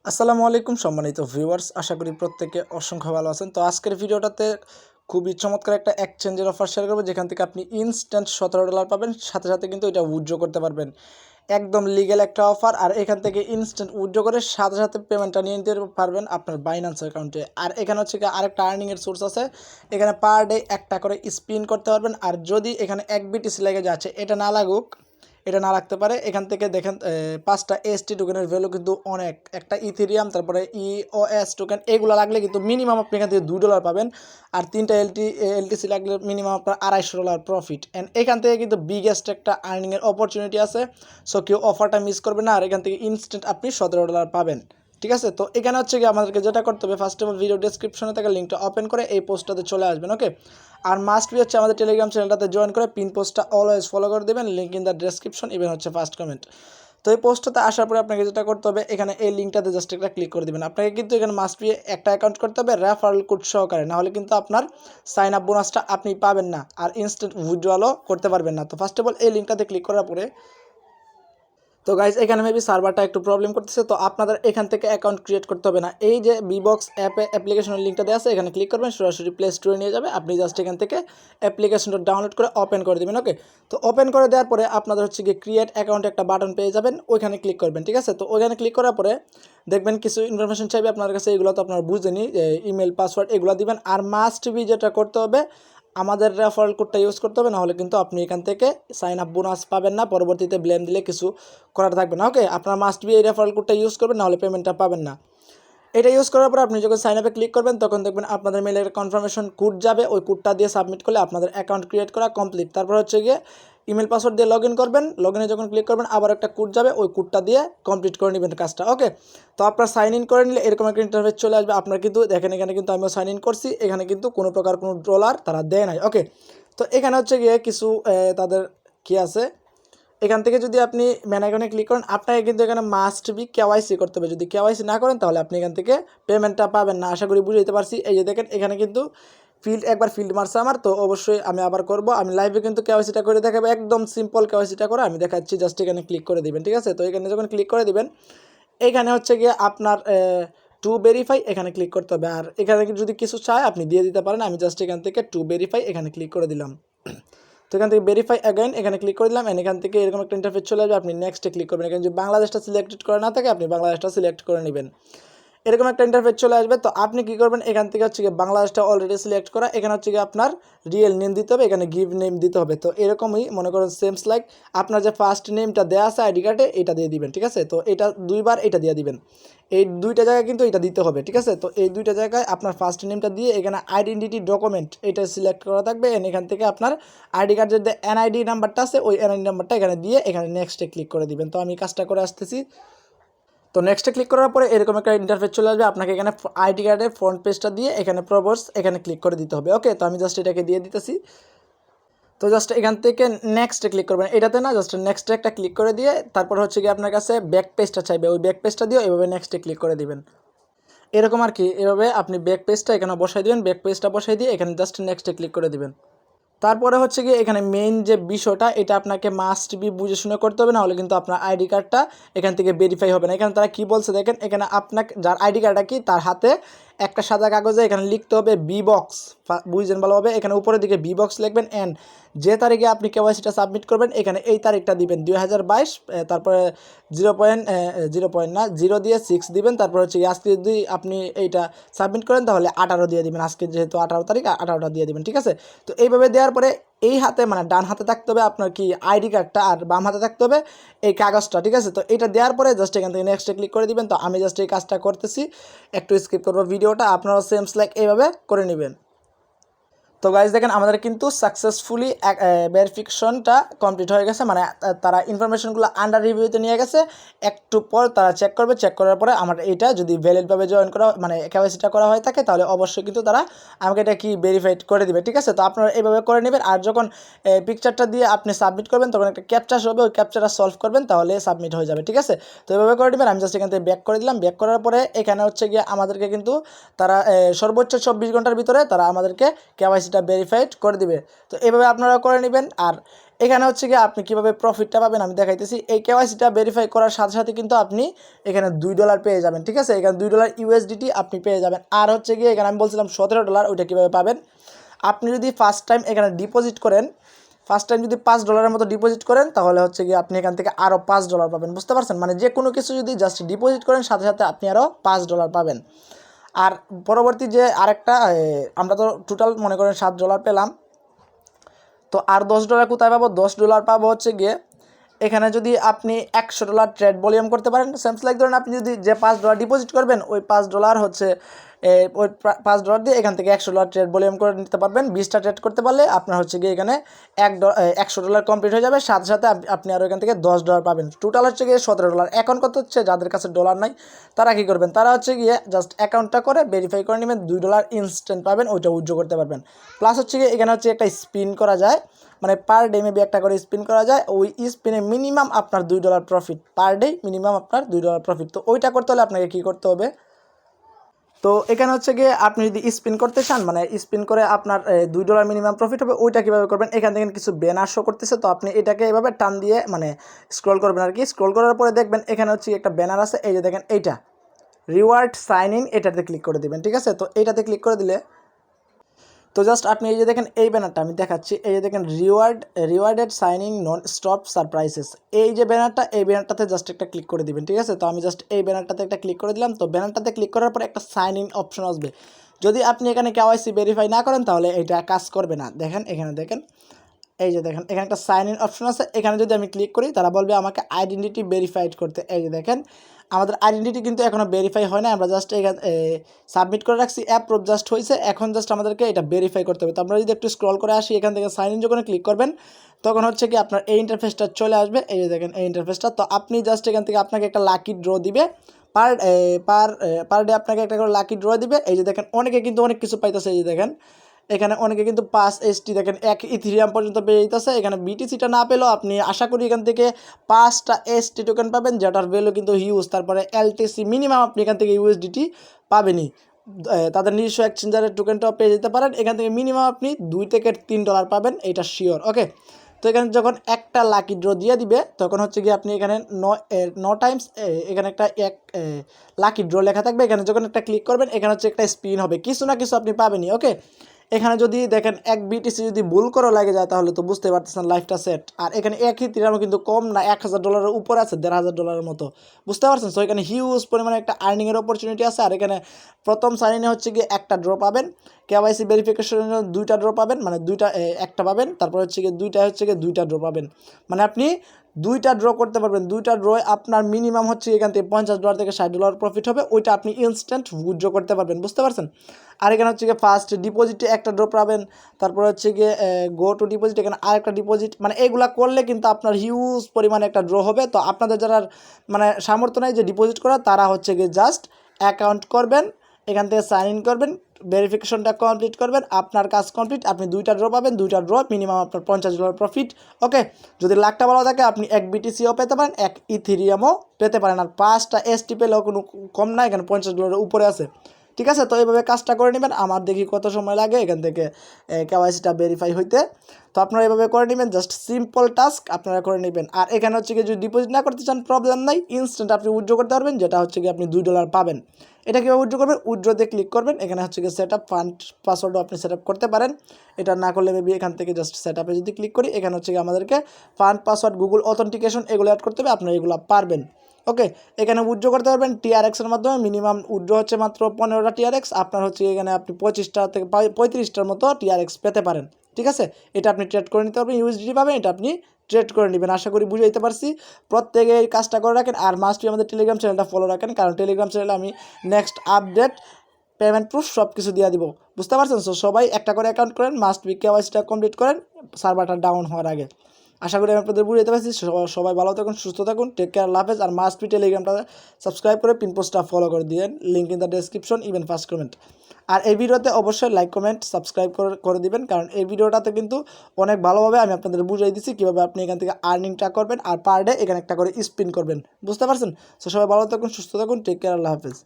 আসসালামু আলাইকুম সম্মানিত ভিউয়ার্স, আশা করি প্রত্যেকে অসংখ্য ভালো আছেন। তো আজকের ভিডিওটাতে খুবই চমৎকার একটা এক্সচেঞ্জের অফার শেয়ার করবো, যেখান থেকে আপনি ইনস্ট্যান্ট $17 পাবেন, সাথে সাথে কিন্তু এটা উইথড্র করতে পারবেন। একদম লিগ্যাল একটা অফার, আর এখান থেকে ইনস্ট্যান্ট উইথড্র করে সাথে সাথে পেমেন্টটা নিয়ে নিতে পারবেন আপনার বাইন্যান্স অ্যাকাউন্টে। আর এখানে হচ্ছে কি আরেকটা আর্নিংয়ের সোর্স আছে, এখানে পার ডে একটা করে স্পিন করতে পারবেন। আর যদি এখানে 1 BTC লেগে যাচ্ছে, এটা না লাগুক, এটা না রাখতে পারে, এখান থেকে দেখেন 5টা এসটি টোকেনের ভ্যালু কিন্তু অনেক। একটা ইথেরিয়াম, তারপরে ইওএস টোকেন, এগুলো লাগলে কিন্তু মিনিমাম আপনি এখান থেকে $2 পাবেন। আর 3টা এলটিসি লাগলে মিনিমাম আপনার $250 প্রফিট। অ্যান্ড এখান থেকে কিন্তু বিগেস্ট একটা আর্নিংয়ের অপরচুনিটি আছে। সো কেউ অফারটা মিস করবে না, আর এখান থেকে ইনস্ট্যান্ট আপনি $17 পাবেন। ঠিক আছে, তো এখানে হচ্ছে কি আমাদেরকে যেটা করতে হবে, ফার্স্ট অফ অল ভিডিও ডেসক্রিপশনে থাকা লিঙ্কটা ওপেন করে এই পোস্টটাতে চলে আসবেন। ওকে, আর মাস্ট বি হচ্ছে আমাদের টেলিগ্রাম চ্যানেলটাতে জয়েন করে পিন পোস্টটা অলওয়েজ ফলো করে দেবেন, link in the description, even হচ্ছে ফার্স্ট কমেন্ট। তো এই পোস্টটাতে আসার পরে আপনাকে যেটা করতে হবে, এখানে এই লিঙ্কটাতে জাস্ট একটা ক্লিক করে দেবেন। আপনাকে কিন্তু এখানে মাস্ট বি একটা অ্যাকাউন্ট করতে হবে রেফারেল কোড সহকারে, নাহলে কিন্তু আপনার সাইন আপ বোনাসটা আপনি পাবেন না, আর ইনস্ট্যান্ট উইথড্রলও করতে পারবেন না। তো ফার্স্ট অফ অল এই লিঙ্কটাতে ক্লিক করার পরে, তো গাইজ এখানে মেবি সার্ভারটা একটু প্রবলেম করতেছে, তো আপনাদের এখান থেকে অ্যাকাউন্ট ক্রিয়েট করতে হবে না। এই যে বিবক্স অ্যাপ্লিকেশনের লিঙ্কটা দেওয়া আছে, এখানে ক্লিক করবেন, সরাসরি প্লে স্টোরে নিয়ে যাবে। আপনি জাস্ট এখান থেকে অ্যাপ্লিকেশনটা ডাউনলোড করে ওপেন করে দেবেন। ওকে, তো ওপেন করে দেওয়ার পরে আপনাদের হচ্ছে গিয়ে ক্রিয়েট অ্যাকাউন্ট একটা বাটন পেয়ে যাবেন, ওইখানে ক্লিক করবেন। ঠিক আছে, তো ওইখানে ক্লিক করার পরে দেখবেন কিছু ইনফরমেশন চাইবে আপনার কাছে, এগুলো তো আপনার বুঝেনি, ইমেল পাসওয়ার্ড এগুলো দিবেন। আর মাস্ট বি যেটা করতে হবে, আমাদের রেফারেল কোডটা ইউজ করতে হবে, নাহলে কিন্তু আপনি এখান থেকে সাইন আপ বোনাস পাবেন না, পরবর্তীতে ব্লেম দিলে কিছু করার থাকবে না। ওকে, আপনার মাস্ট বি এই রেফারেল কোডটা ইউজ করবেন, নাহলে পেমেন্টটা পাবেন না। এটা ইউজ করার পর আপনি যখন সাইন আপে ক্লিক করবেন, তখন দেখবেন আপনাদের মেলের কনফার্মেশন কোড যাবে, ওই কোডটা দিয়ে সাবমিট করলে আপনাদের অ্যাকাউন্ট ক্রিয়েট করা কমপ্লিট। তারপর হচ্ছে গিয়ে ইমেল পাসওয়ার্ড দিয়ে লগ ইন করবেন, লগ ইনে যখন ক্লিক করবেন আবার একটা কোড যাবে, ওই কোডটা দিয়ে কমপ্লিট করে নেবেন কাজটা। ওকে, তো আপনার সাইন ইন করে নিলে এরকম একটা ইন্টারফেস চলে আসবে। আপনার কিন্তু দেখেন এখানে কিন্তু আমিও সাইন ইন করছি, এখানে কিন্তু কোনো প্রকার কোনো ডলার তারা দেয় নাই। ওকে, তো এখানে হচ্ছে গিয়ে কিছু তাদের কি আছে, এখান থেকে যদি আপনি ম্যান আইকনে ক্লিক করেন, আপনাকে কিন্তু এখানে মাস্ট বি কেওয়াইসি করতে হবে। যদি কেওয়াইসি না করেন, তাহলে আপনি এখান থেকে পেমেন্টটা পাবেন না। আশা করি বুঝতে পারছি। এই যে দেখেন এখানে কিন্তু একবার ফিল্ড মারছে আমার, তো অবশ্যই আমি আবার করব। আমি লাইভে কিন্তু কেওয়াইসিটা করে দেখাবো, একদম সিম্পল কেওয়াইসিটা করে আমি দেখাচ্ছি। জাস্ট এখানে ক্লিক করে দিবেন। ঠিক আছে, তো এখানে যখন ক্লিক করে দিবেন, এখানে হচ্ছে গিয়ে আপনার টু ভেরিফাই এখানে ক্লিক করতে হবে। আর এখানে যদি কিছু চায় আপনি দিয়ে দিতে পারেন। আমি জাস্ট এখান থেকে টু ভেরিফাই এখানে ক্লিক করে দিলাম। তো এখান থেকে ভেরিফাই অ্যাগেন এখানে ক্লিক করে দিলাম, এখান থেকে এরকম একটা ইন্টারফেস চলে আসবে। আপনি নেক্সটে ক্লিক করবেন। এখানে যদি বাংলাদেশটা সিলেক্টেড করে না থাকে, আপনি বাংলাদেশটা সিলেক্ট করে নেবেন। এরকম একটা ইন্টারফেস চলে আসবে। তো আপনি কী করবেন, এখান থেকে হচ্ছে গিয়ে বাংলাদেশটা অলরেডি সিলেক্ট করা, এখানে হচ্ছে গিয়ে আপনার রিয়েল নেম দিতে হবে, এখানে গিভ নেম দিতে হবে। তো এরকমই মনে করেন সেমস লাইক আপনার যে ফার্স্ট নেমটা দেওয়া আছে আইডি কার্ডে, এটা দিয়ে দিবেন। ঠিক আছে, তো এটা দুইবার এটা দিয়ে দিবেন, এই দুইটা জায়গায় কিন্তু এটা দিতে হবে। ঠিক আছে, তো এই দুইটা জায়গায় আপনার ফার্স্ট নেমটা দিয়ে এখানে আইডেন্টিটি ডকুমেন্ট এটা সিলেক্ট করা থাকবে। এখান থেকে আপনার আইডি কার্ডের যে এনআইডি নাম্বারটা আছে, ওই এনআইডি নাম্বারটা এখানে দিয়ে এখানে নেক্সটে ক্লিক করে দিবেন। তো আমি কাজটা করে আসতেছি। তো নেক্সটে ক্লিক করার পরে এরকম একটা ইন্টারফেস চলে আসবে। আপনাকে এখানে আইডি কার্ডের ফ্রন্ট পেজটা দিয়ে এখানে প্রবর্স এখানে ক্লিক করে দিতে হবে। ওকে, তো আমি জাস্ট এটাকে দিয়ে দিতেছি। তো জাস্ট এখান থেকে নেক্সটে ক্লিক করবেন, এটাতে না, জাস্ট নেক্সটে একটা ক্লিক করে দিয়ে তারপর হচ্ছে কি আপনার কাছে ব্যাক পেজটা চাইবে, ওই ব্যাক পেজটা দিয়ে এভাবে নেক্সটে ক্লিক করে দিবেন। এরকম আর কি, এভাবে আপনি ব্যাক পেজটা এখানে বসাই দিবেন, ব্যাক পেজটা বসাই দিয়ে এখানে জাস্ট নেক্সটে ক্লিক করে দিবেন। তারপরে হচ্ছে গিয়ে এখানে মেইন যে বিষয়টা, এটা আপনাকে মাস্ট বি বুঝে শুনে করতে হবে, নাহলে কিন্তু আপনার আইডি কার্ডটা এখান থেকে ভেরিফাই হবে না। এখানে তারা কী বলছে দেখেন, এখানে আপনাকে যার আইডি কার্ডটা কি তার হাতে একটা সাদা কাগজে এখানে লিখতে হবে বিবক্স, বুঝছেন ভালোভাবে, এখানে উপরের দিকে বিবক্স লিখবেন, অ্যান্ড যে তারিখে আপনি কেওয়াইসিটা সাবমিট করবেন এখানে এই তারিখটা দিবেন 2022, তারপরে 0 দিয়ে 6 দিবেন। তারপর হচ্ছে আজকে যদি আপনি এইটা সাবমিট করেন তাহলে 18 দিয়ে দিবেন, আজকে যেহেতু 18 তারিখ 18টা দিয়ে দিবেন। ঠিক আছে, তো এইভাবে দেওয়ার পরে এই হাতে মানে ডান হাতে থাকতে হবে আপনার কি আইডি কার্ডটা, আর বাম হাতে থাকতে হবে এই কাগজটা। ঠিক আছে, তো এটা দেওয়ার পরে জাস্ট এখান থেকে নেক্সটে ক্লিক করে দিবেন। তো আমি জাস্ট এই কাজটা করতেছি, একটু স্কিপ করবো ভিডিওটা, আপনারা সেমস লাইক এইভাবে করে নেবেন। তো গাইজ দেখেন আমাদের কিন্তু সাকসেসফুলি ভেরিফিকেশনটা কমপ্লিট হয়ে গেছে, মানে তারা ইনফরমেশনগুলো আন্ডার রিভিউতে নিয়ে গেছে। একটু পর তারা চেক করবে, চেক করার পরে আমার এইটা যদি ভ্যালিডভাবে জয়েন করা মানে কেওয়াইসিটা করা হয়ে থাকে, তাহলে অবশ্যই কিন্তু তারা আমাকে এটা কি ভেরিফাইড করে দিবে। ঠিক আছে, তো আপনারা এইভাবে করে নেবেন। আর যখন পিকচারটা দিয়ে আপনি সাবমিট করবেন, তখন একটা ক্যাপচার হবে, ওই ক্যাপচারটা সলভ করবেন, তাহলে সাবমিট হয়ে যাবে। ঠিক আছে, তো এইভাবে করে নেবেন। আমি জাস্ট এখান থেকে ব্যাক করে দিলাম। ব্যাক করার পরে এখানে হচ্ছে গিয়ে আমাদেরকে কিন্তু তারা সর্বোচ্চ 24 ঘন্টার ভিতরে তারা আমাদেরকে কেওয়াইসিটা কেওয়াইসিটা ভেরিফাইড করে দিবে। তো এইভাবে আপনারা করে নেবেন। আর এখানে হচ্ছে গিয়ে আপনি কীভাবে প্রফিটটা পাবেন আমি দেখাইতেছি। এই কেওয়াইসিটা ভেরিফাই করার সাথে সাথে কিন্তু আপনি এখানে $2 পেয়ে যাবেন, ঠিক আছে। এখানে $2 USDT আপনি পেয়ে যাবেন। আর হচ্ছে গিয়ে এখানে আমি বলছিলাম $17, ওইটা কীভাবে পাবেন, আপনি যদি ফার্স্ট টাইম এখানে ডিপোজিট করেন, ফার্স্ট টাইম যদি $5 মতো ডিপোজিট করেন তাহলে হচ্ছে গিয়ে আপনি এখান থেকে আরও $5 পাবেন, বুঝতে পারছেন। মানে যে কোনো কিছু যদি জাস্ট ডিপোজিট করেন সাথে সাথে আপনি আরও $5 পাবেন। আর পরবর্তী যে আরেকটা আমরা তো টোটাল মনে করেন $7 পেলাম, তো আর $10 কোথায় পাবো? $10 পাবো হচ্ছে গিয়ে এখানে যদি আপনি $100 ট্রেড ভলিউম করতে পারেন। সেমস লাইক ধরেন আপনি যদি যে $5 ডিপোজিট করবেন ওই $5 হচ্ছে ওই $5 দিয়ে এখান থেকে $100 ট্রেড ভলিউম করে নিতে পারবেন। 20টা ট্রেড করতে পারলে আপনার হচ্ছে গিয়ে এখানে $100 কমপ্লিট হয়ে যাবে, সাথে সাথে আপনি আরও এখান থেকে $10 পাবেন। টোটাল হচ্ছে গিয়ে $17। এখন কত হচ্ছে, যাদের কাছে ডলার নাই তারা কী করবেন, তারা হচ্ছে গিয়ে জাস্ট অ্যাকাউন্টটা করে ভেরিফাই করে নেবেন, $2 ইনস্ট্যান্ট পাবেন, ওইটা উইথড্র করতে পারবেন। প্লাস হচ্ছে গিয়ে এখানে হচ্ছে একটা স্পিন করা যায়, মানে পার ডে মেবি একটা করে স্পিন করা যায়। ওই স্পিনে মিনিমাম আপনার $2 প্রফিট পার ডে, মিনিমাম আপনার $2 প্রফিট। তো ওইটা করতে হলে আপনাকে কী করতে হবে, তো এখানে হচ্ছে গিয়ে আপনি যদি স্পিন করতে চান, মানে স্পিন করে আপনার $2 মিনিমাম প্রফিট হবে, ওইটা কীভাবে করবেন, এখান থেকে কিছু ব্যানার শো করতেছে। তো আপনি এটাকে এভাবে টান দিয়ে মানে স্ক্রল করবেন আর কি। স্ক্রল করার পরে দেখবেন এখানে হচ্ছে একটা ব্যানার আছে, এই যে দেখেন এইটা রিওয়ার্ড সাইন ইন, এটাতে ক্লিক করে দেবেন, ঠিক আছে। তো এইটাতে ক্লিক করে দিলে তো জাস্ট আপনি এই যে দেখেন এই ব্যানারটা আমি দেখাচ্ছি, এই যে দেখেন rewarded signing non stop surprises, এই যে ব্যানারটা, এই ব্যানারটাতে জাস্ট একটা ক্লিক করে দিবেন, ঠিক আছে। তো আমি জাস্ট এই ব্যানারটাতে একটা ক্লিক করে দিলাম। তো ব্যানারটাতে ক্লিক করার পর একটা সাইন ইন অপশন আসবে। যদি আপনি এখানে কেওয়াইসি ভেরিফাই না করেন তাহলে এটা কাজ করবে না। দেখেন এখানে দেখেন, এই যে দেখেন এখানে একটা সাইন ইন অপশন আছে, এখানে যদি আমি ক্লিক করি তারা বলবে আমাকে আইডেন্টিটি ভেরিফাইড করতে। এই যে দেখেন আমাদের আইডেন্টিটি কিন্তু এখনও ভেরিফাই হয় না, আমরা জাস্ট এখানে সাবমিট করে রাখছি, অ্যাপ্রুভ জাস্ট হয়েছে, এখন জাস্ট আমাদেরকে এটা ভেরিফাই করতে হবে। তো আমরা যদি একটু স্ক্রল করে আসি, এখান থেকে সাইন ইন যখন ক্লিক করবেন তখন হচ্ছে কি আপনার এই ইন্টারফেসটা চলে আসবে, এই যে দেখেন এই ইন্টারফেসটা। তো আপনি জাস্ট এখান থেকে আপনাকে একটা লাকি ড্র দিবে, পার ডে আপনাকে একটা করে লাকি ড্র দিবে। এই যে দেখেন অনেকে কিন্তু অনেক কিছু পাইতেছে, এই যে দেখেন এখানে অনেকে কিন্তু 5 ST দেখেন 1 ইথেরিয়াম পর্যন্ত পেয়ে যেতেছে। এখানে বিটিসিটা না পেলেও আপনি আশা করি এখান থেকে 5টা ST টোকেন পাবেন, যেটার ভ্যালু কিন্তু হিউজ। তারপরে LTC মিনিমাম আপনি এখান থেকে USDT পাবেনই, তাদের নিজস্ব এক্সচেঞ্জারের টোকেনটাও পেয়ে যেতে পারেন। এখান থেকে মিনিমাম আপনি $2 থেকে $3 পাবেন, এটা শিওর। ওকে, তো এখানে যখন একটা লাকি ড্র দিয়ে দিবে তখন হচ্ছে কি আপনি এখানে 9 টাইমস এখানে একটা লাকি ড্র লেখা থাকবে, এখানে যখন একটা ক্লিক করবেন এখানে হচ্ছে একটা স্পিন হবে, কিছু না কিছু আপনি পাবেনই। ওকে, এখানে যদি দেখেন 1 BTC যদি ভুল করে লাগে যায় তাহলে তো বুঝতে পারতেছেন লাইফটা সেট। আর এখানে একই তিরামও কিন্তু কম না, $1000 উপরে আছে, $1500 মতো, বুঝতে পারছেন। সো এখানে হিউজ পরিমাণে একটা আর্নিংয়ের অপরচুনিটি আছে। আর এখানে প্রথম সাইনে হচ্ছে গিয়ে একটা ড্র পাবেন, কেওয়াইসি ভেরিফিকেশনের জন্য 2টা ড্র পাবেন, মানে একটা পাবেন, তারপর হচ্ছে গিয়ে 2টা ড্র পাবেন, মানে আপনি 2টা ড্র করতে পারবেন। 2টা ড্র আপনার মিনিমাম হচ্ছে এখান থেকে $50 থেকে $60 প্রফিট হবে, ওইটা আপনি ইনস্ট্যান্ট উইথড্র করতে পারবেন, বুঝতে পারছেন। আর এখানে হচ্ছে গিয়ে ফার্স্ট ডিপোজিটে একটা ড্র পাবেন, তারপর হচ্ছে গিয়ে গো টু ডিপোজিট, এখানে আরেকটা ডিপোজিট, মানে এগুলা করলে কিন্তু আপনার হিউজ পরিমাণে একটা ড্র হবে। তো আপনাদের যারা মানে সামর্থ্য নেই যে ডিপোজিট করা, তারা হচ্ছে গিয়ে জাস্ট অ্যাকাউন্ট করবেন, এখান থেকে সাইন ইন করবেন, ভেরিফিকেশনটা কমপ্লিট করবেন, আপনার কাজ কমপ্লিট, আপনি 2টা ড্র পাবেন, 2টা ড্র মিনিমাম আপনার $50 প্রফিট। ওকে, যদি লাখটা ভালো থাকে আপনি 1 BTCও পেতে পারেন, 1 ইথেরিয়ামও পেতে পারেন। আর 5টা ST পেলেও কোনো কম না, এখানে $50 উপরে আছে, ঠিক আছে। তো এইভাবে কাজটা করে নেবেন, আমার দেখি কত সময় লাগে এখান থেকে কেওয়াইসিটা ভেরিফাই হইতে। তো আপনারা এইভাবে করে নেবেন, জাস্ট সিম্পল টাস্ক আপনারা করে নেবেন। আর এখানে হচ্ছে কি যদি ডিপোজিট না করতে চান প্রবলেম নাই, ইনস্ট্যান্ট আপনি উইথড্র করতে পারবেন, যেটা হচ্ছে কি আপনি $2 পাবেন। এটা কীভাবে উইথড্র করবেন, উইথড্রতে ক্লিক করবেন, এখানে হচ্ছে কি সেট আপ ফান্ড পাসওয়ার্ডও আপনি সেট আপ করতে পারেন। এটা না করলে মেবি এখান থেকে জাস্ট সেট আপে যদি ক্লিক করি, এখানে হচ্ছে কি আমাদেরকে ফান্ড পাসওয়ার্ড, গুগল অথেন্টিকেশন এগুলো অ্যাড করতে হবে, আপনারা এগুলো পারবেন। ওকে, এখানে উইথড্র করতে পারবেন TRX-এর মাধ্যমে, মিনিমাম উইথড্র হচ্ছে মাত্র 15টা TRX, আপনার হচ্ছে এখানে আপনি 25টা থেকে 35টার মতো TRX পেতে পারেন, ঠিক আছে। এটা আপনি ট্রেড করে নিতে পারবেন, USDT পাবেন, এটা আপনি ট্রেড করে নেবেন। আশা করি বুঝাইতে পারছি, প্রত্যেকে এই কাজটা করে রাখেন। আর মাস্টবি আমাদের টেলিগ্রাম চ্যানেলটা ফলো রাখেন, কারণ টেলিগ্রাম চ্যানেলে আমি নেক্সট আপডেট, পেমেন্ট প্রুফ সব কিছু দিয়ে দিব, বুঝতে পারছেন। সো সবাই একটা করে অ্যাকাউন্ট করেন, মাস্টবি কেওয়াইসিটা কমপ্লিট করেন সার্ভারটা ডাউন হওয়ার আগে। আশা করি আমি আপনাদের বুঝতে পারছি। সবাই ভালো থাকুন, সুস্থ থাকুন, টেক কেয়ার, আল্লাহ হাফেজ। আর মাস্টবি টেলিগ্রামটা সাবস্ক্রাইব করে পিন পোস্টটা ফলো করে দিন, link in the description, even first comment. আর এই ভিডিওতে অবশ্যই লাইক, কমেন্ট, সাবস্ক্রাইব করে দিবেন, কারণ এই ভিডিওটাতে কিন্তু অনেক ভালোভাবে আমি আপনাদের বুঝাই দিচ্ছি কীভাবে আপনি এখান থেকে আর্নিংটা করবেন, আর পার ডে এখানে একটা করে স্পিন করবেন, বুঝতে পারছেন। সো সবাই ভালো থাকুন, সুস্থ থাকুন, টেক কেয়ার, আল্লাহ হাফেজ।